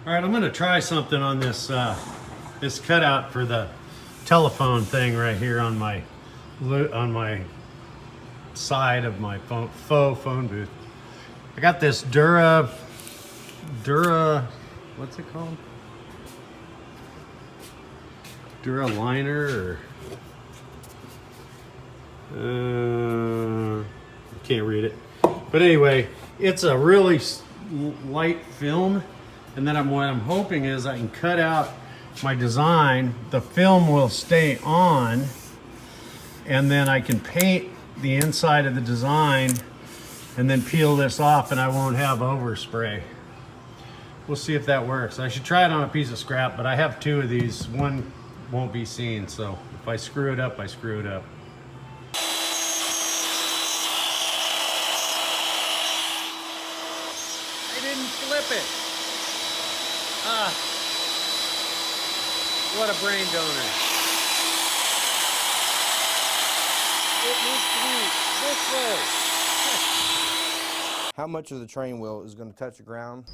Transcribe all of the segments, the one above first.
All right, I'm gonna try something on this this cutout for the telephone thing right here on my side of my faux phone booth. I got this Dura, what's it called? Dura liner, or I can't read it. But anyway, it's a really light film. And then what I'm hoping is I can cut out my design, the film will stay on, and then I can paint the inside of the design and then peel this off and I won't have overspray. We'll see if that works. I should try it on a piece of scrap, but I have two of these. One won't be seen, so if I screw it up, I screw it up. I didn't flip it. What a brain donor. It needs to be this way. How much of the train wheel is going to touch the ground?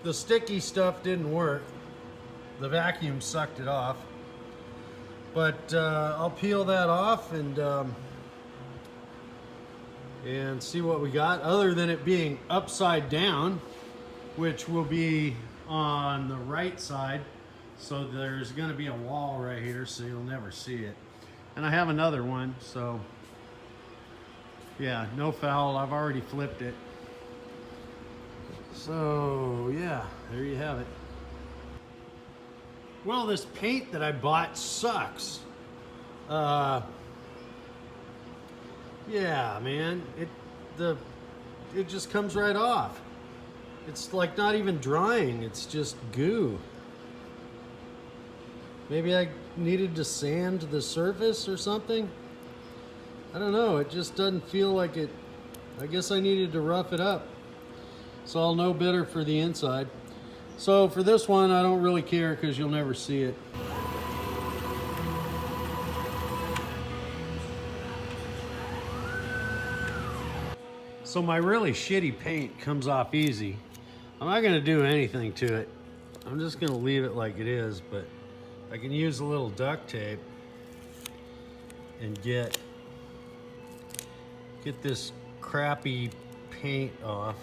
The sticky stuff didn't work. The vacuum sucked it off. But I'll peel that off and see what we got, other than it being upside down, which will be on the right side. So there's going to be a wall right here, so you'll never see it. And I have another one, so yeah, no foul. I've already flipped it. So yeah, there you have it. Well, this paint that I bought sucks. Yeah, man, it just comes right off. It's like not even drying, it's just goo. Maybe I needed to sand the surface or something. I don't know, it just doesn't feel like it. I guess I needed to rough it up. So I'll know better for the inside. So for this one, I don't really care because you'll never see it. So my really shitty paint comes off easy. I'm not gonna do anything to it. I'm just gonna leave it like it is, but I can use a little duct tape and get this crappy paint off.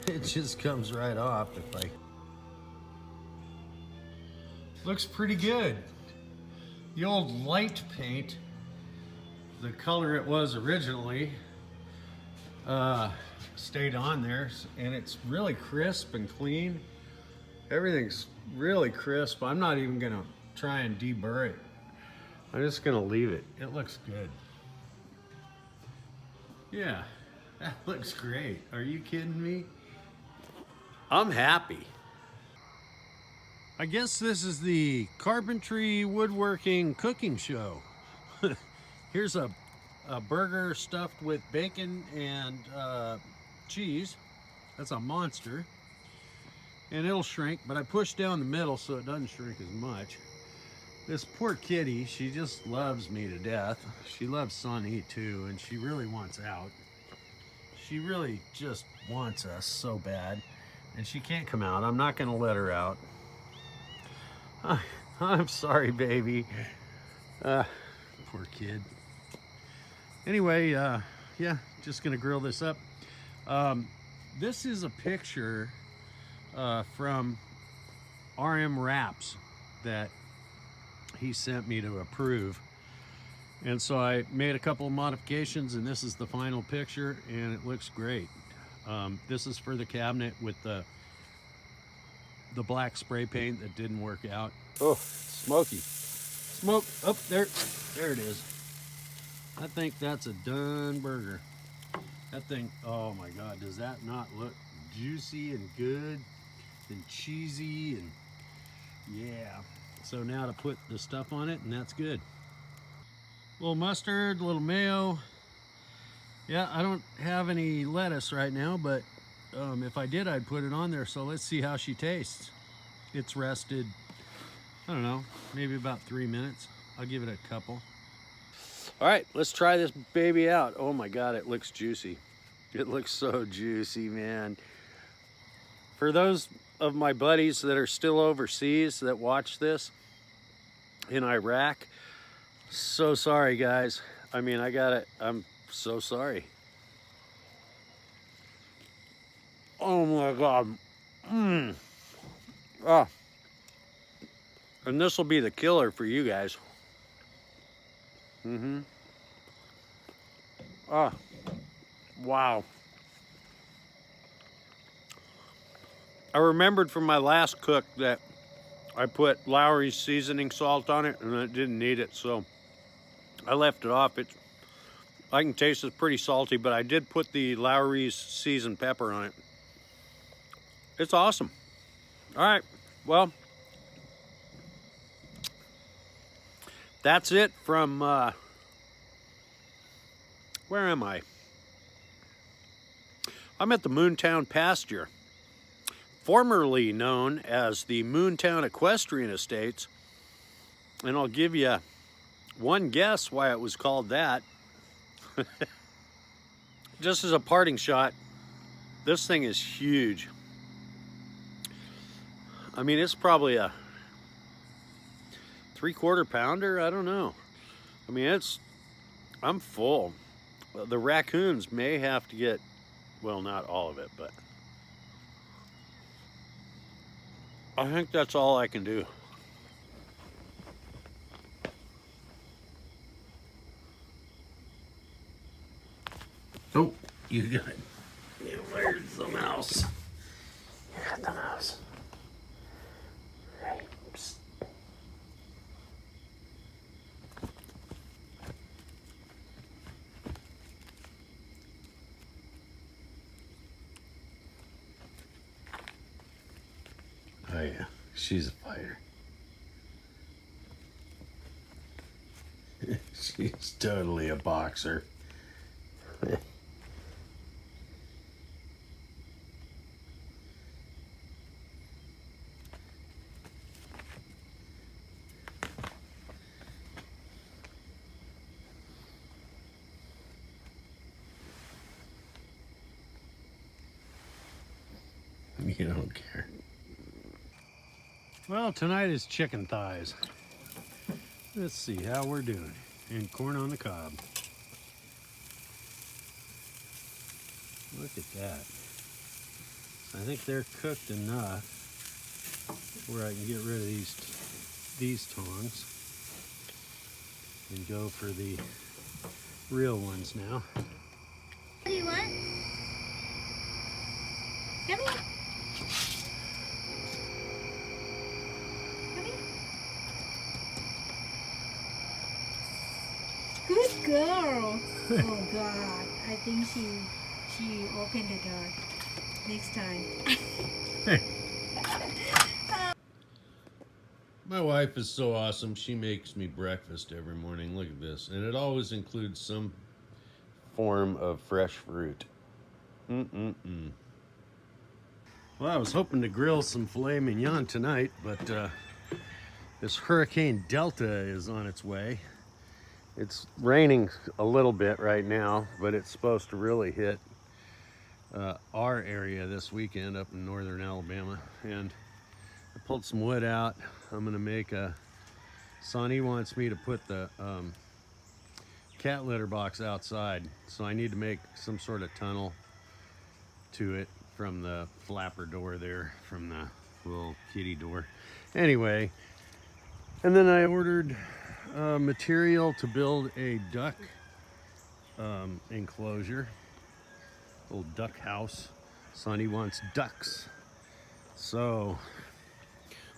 It just comes right off if I... Looks pretty good. The old light paint, the color it was originally, stayed on there, and it's really crisp and clean. Everything's really crisp. I'm not even gonna try and deburr it. I'm just gonna leave it. It looks good. Yeah, that looks great. Are you kidding me? I'm happy. I guess this is the carpentry, woodworking, cooking show. Here's a burger stuffed with bacon and cheese. That's a monster. And it'll shrink, but I pushed down the middle so it doesn't shrink as much. This poor kitty, she just loves me to death. She loves Sonny too, and she really wants out. She really just wants us so bad. And she can't come out. I'm not gonna let her out. I'm sorry, baby. Poor kid. Anyway, yeah, just gonna grill this up. This is a picture from RM Wraps that he sent me to approve. And so I made a couple of modifications, and this is the final picture, and it looks great. This is for the cabinet with the black spray paint that didn't work out. Oh, smoky. Smoke. Oh, there it is. I think that's a done burger. That thing, oh my God, does that not look juicy and good and cheesy? And Yeah. So now to put the stuff on it, and that's good. A little mustard, a little mayo. Yeah, I don't have any lettuce right now, but if I did, I'd put it on there. So let's see how she tastes. It's rested, I don't know, maybe about 3 minutes. I'll give it a couple. All right, let's try this baby out. Oh my God, it looks juicy. It looks so juicy, man. For those of my buddies that are still overseas that watch this in Iraq, so sorry, guys. I mean, I'm so sorry. Oh my God. Ah. And this will be the killer for you guys. Ah. Wow. I remembered from my last cook that I put Lowry's seasoning salt on it and it didn't need it, so I left it off. I can taste it's pretty salty, but I did put the Lowry's seasoned pepper on it. It's awesome. All right, well, that's it from, where am I? I'm at the Moontown Pasture, formerly known as the Moontown Equestrian Estates, and I'll give you one guess why it was called that. Just as a parting shot, this thing is huge. I mean, it's probably a 3/4 pounder, I don't know. I mean, I'm full. The raccoons may have to get, well, not all of it, but I think that's all I can do. Oh, where's the mouse? You got the mouse. Hey, psst. Oh yeah, she's a fighter. She's totally a boxer. You don't care. Well, tonight is chicken thighs. Let's see how we're doing. And corn on the cob. Look at that. I think they're cooked enough where I can get rid of these tongs and go for the real ones now. What do you want? Come here. Come here. Good girl. Oh God, I think she opened the door. Next time. My wife is so awesome. She makes me breakfast every morning. Look at this. And it always includes some form of fresh fruit. Well, I was hoping to grill some filet mignon tonight, but this Hurricane Delta is on its way. It's raining a little bit right now, but it's supposed to really hit our area this weekend up in northern Alabama. And I pulled some wood out. I'm gonna make Sonny wants me to put the cat litter box outside, so I need to make some sort of tunnel to it from the flapper door there, from the little kitty door. Anyway, and then I ordered material to build a duck enclosure, little duck house. Sonny wants ducks. So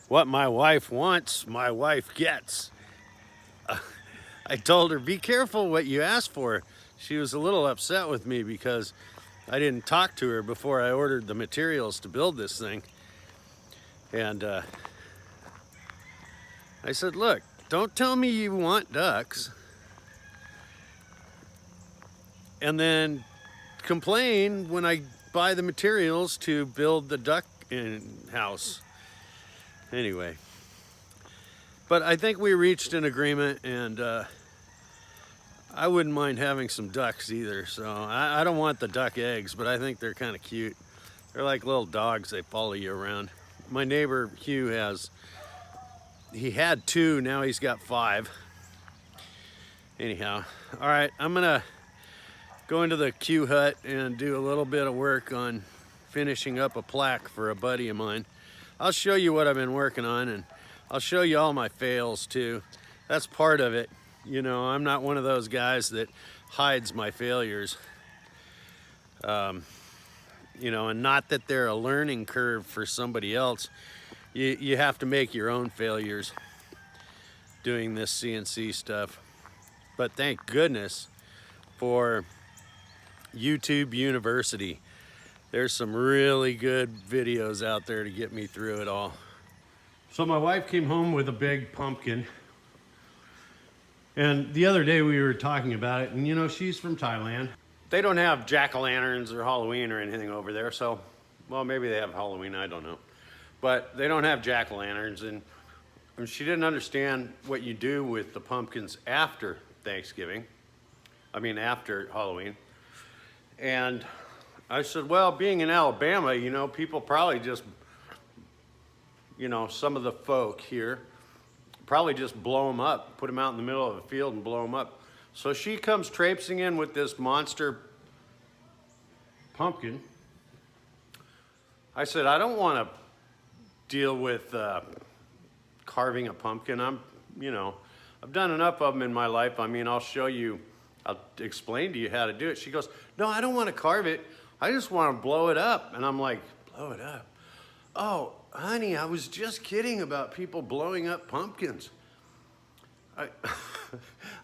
what my wife wants, my wife gets. I told her, be careful what you ask for. She was a little upset with me because I didn't talk to her before I ordered the materials to build this thing. And I said, look, don't tell me you want ducks and then complain when I buy the materials to build the duck house. Anyway, but I think we reached an agreement, and I wouldn't mind having some ducks either. So I don't want the duck eggs, but I think they're kind of cute. They're like little dogs. They follow you around. My neighbor Hugh he had 2, now he's got 5. Anyhow, all right, I'm gonna go into the Q hut and do a little bit of work on finishing up a plaque for a buddy of mine. I'll show you what I've been working on, and I'll show you all my fails too. That's part of it. You know, I'm not one of those guys that hides my failures. You know, and not that they're a learning curve for somebody else. You have to make your own failures doing this CNC stuff. But thank goodness for YouTube University. There's some really good videos out there to get me through it all. So my wife came home with a big pumpkin. And the other day we were talking about it, and you know, she's from Thailand. They don't have jack-o'-lanterns or Halloween or anything over there, so, well, maybe they have Halloween, I don't know. But they don't have jack-o'-lanterns, and she didn't understand what you do with the pumpkins after Thanksgiving. I mean, after Halloween. And I said, well, being in Alabama, you know, people probably just, you know, some of the folk here probably just blow them up, put them out in the middle of a field and blow them up. So she comes traipsing in with this monster pumpkin. I said, I don't want to deal with carving a pumpkin. You know, I've done enough of them in my life. I mean, I'll explain to you how to do it. She goes, no, I don't want to carve it. I just want to blow it up. And I'm like, blow it up? Oh, honey, I was just kidding about people blowing up pumpkins.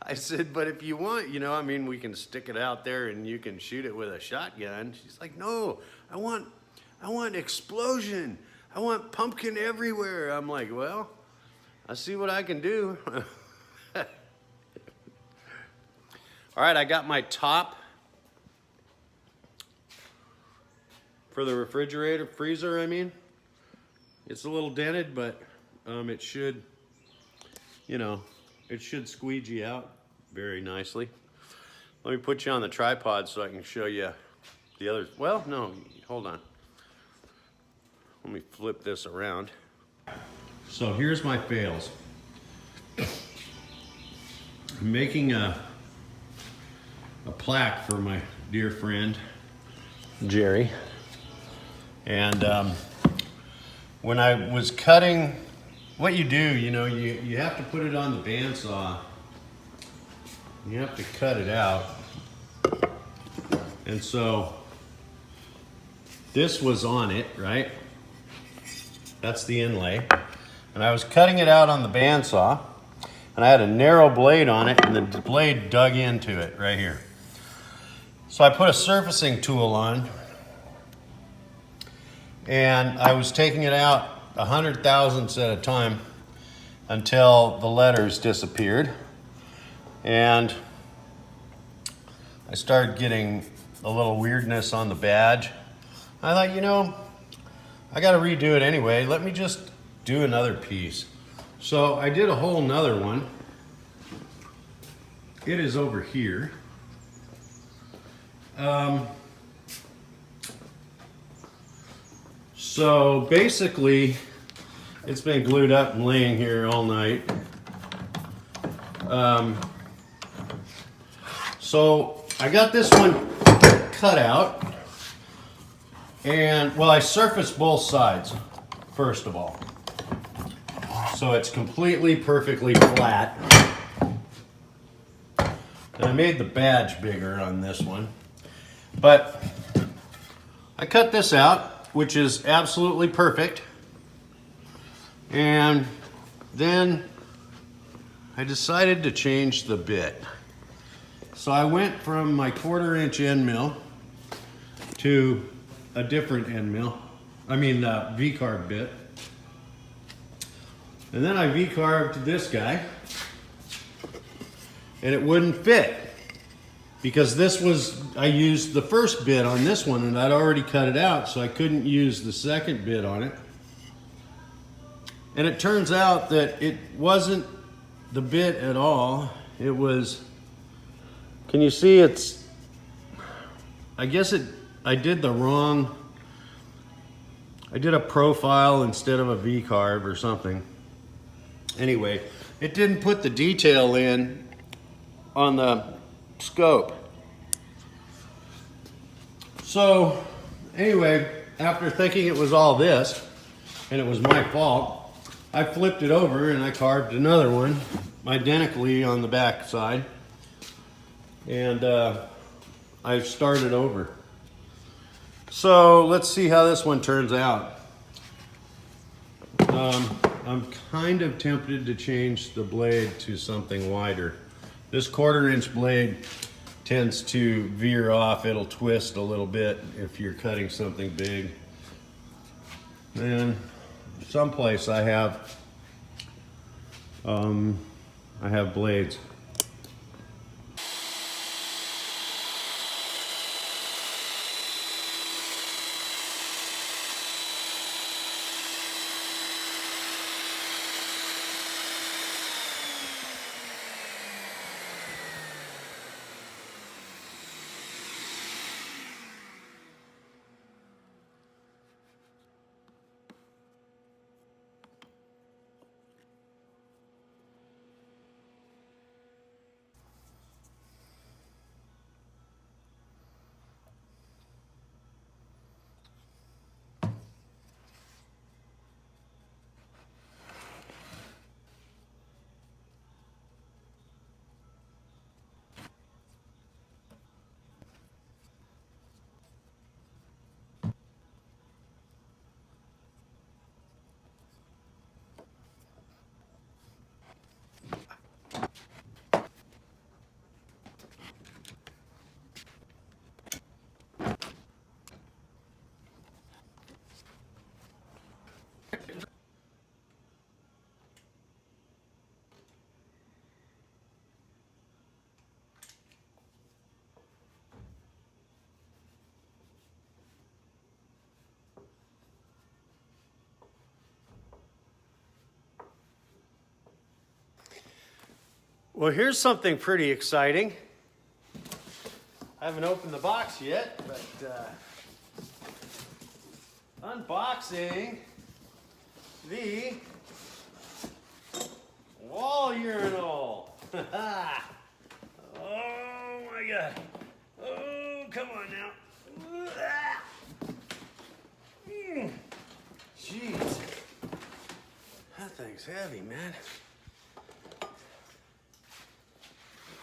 I said, but if you want, you know, I mean, we can stick it out there and you can shoot it with a shotgun. She's like, no, I want explosion. I want pumpkin everywhere. I'm like, well, I see what I can do. All right, I got my top for the freezer, I mean. It's a little dented, but it should, you know, it should squeegee out very nicely. Let me put you on the tripod so I can show you the others. Well, no, hold on. Let me flip this around. So here's my fails. I'm making a plaque for my dear friend, Jerry. And when I was cutting, what you do, you know, you have to put it on the bandsaw. You have to cut it out. And so this was on it, right? That's the inlay. And I was cutting it out on the bandsaw, and I had a narrow blade on it, and the blade dug into it right here. So I put a surfacing tool on, and I was taking it out 100 thousandths at a time until the letters disappeared. And I started getting a little weirdness on the badge. I thought, you know, I got to redo it anyway. Let me just do another piece. So I did a whole nother one. It is over here. So basically, it's been glued up and laying here all night. So I got this one cut out, and well, I surfaced both sides first of all, so it's completely perfectly flat. And I made the badge bigger on this one, but I cut this out, which is absolutely perfect. And then I decided to change the bit. So I went from my 1/4 inch end mill to a different end mill. I mean, V-carb bit. And then I V-carved this guy, and it wouldn't fit because this was, I used the first bit on this one and I'd already cut it out, so I couldn't use the second bit on it. And it turns out that it wasn't the bit at all. It was, can you see it's, I guess I did the wrong, I did a profile instead of a V-carve or something. Anyway, it didn't put the detail in on the scope. So anyway, after thinking it was all this and it was my fault, I flipped it over and I carved another one identically on the back side, and I started over. So let's see how this one turns out. I'm kind of tempted to change the blade to something wider. This 1/4 inch blade tends to veer off. It'll twist a little bit if you're cutting something big. And someplace I have blades. Well, here's something pretty exciting. I haven't opened the box yet, but unboxing the wall urinal. Oh my God. Oh, come on now. Jeez. That thing's heavy, man.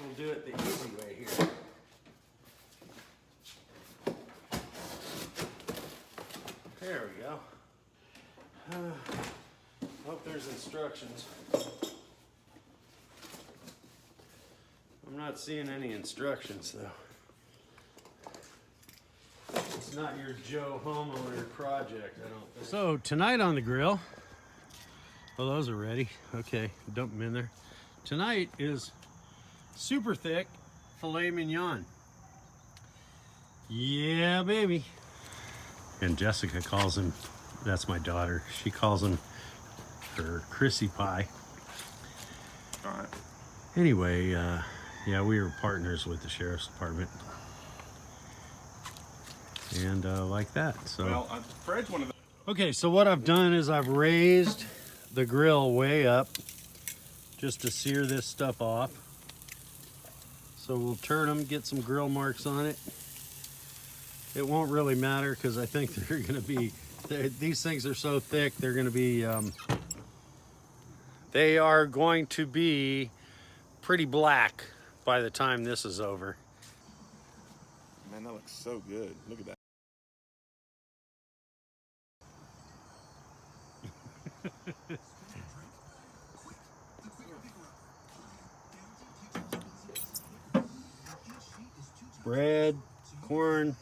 We'll do it the easy way here. There we go. Hope there's instructions. I'm not seeing any instructions though. It's not your Joe homeowner project, I don't think. So tonight on the grill, oh, those are ready. Okay, dump them in there. Tonight is super thick filet mignon. Yeah, baby. And Jessica calls him, that's my daughter, she calls him her Chrissy pie. All right. Anyway, yeah, we were partners with the sheriff's department. And like that, so. Well, Fred's one of the. Okay, so what I've done is I've raised the grill way up just to sear this stuff off. So we'll turn them, get some grill marks on it. It won't really matter because I think they're going to be, these things are so thick, they're going to be, they are going to be pretty black by the time this is over. Man, that looks so good. Look at that. Bread, corn,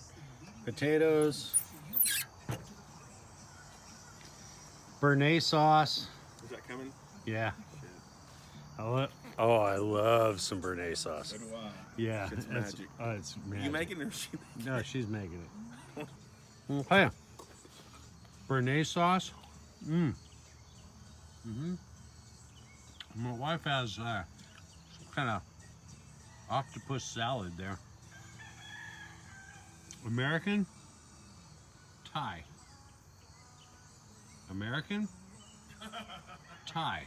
potatoes, Béarnaise sauce. Is that coming? Yeah. I love some Béarnaise sauce. So do I. Yeah, It's magic. It's magic. You making it or she making No, she's making it. Okay. Béarnaise sauce. My wife has kind of octopus salad there. American, Thai. American, Thai.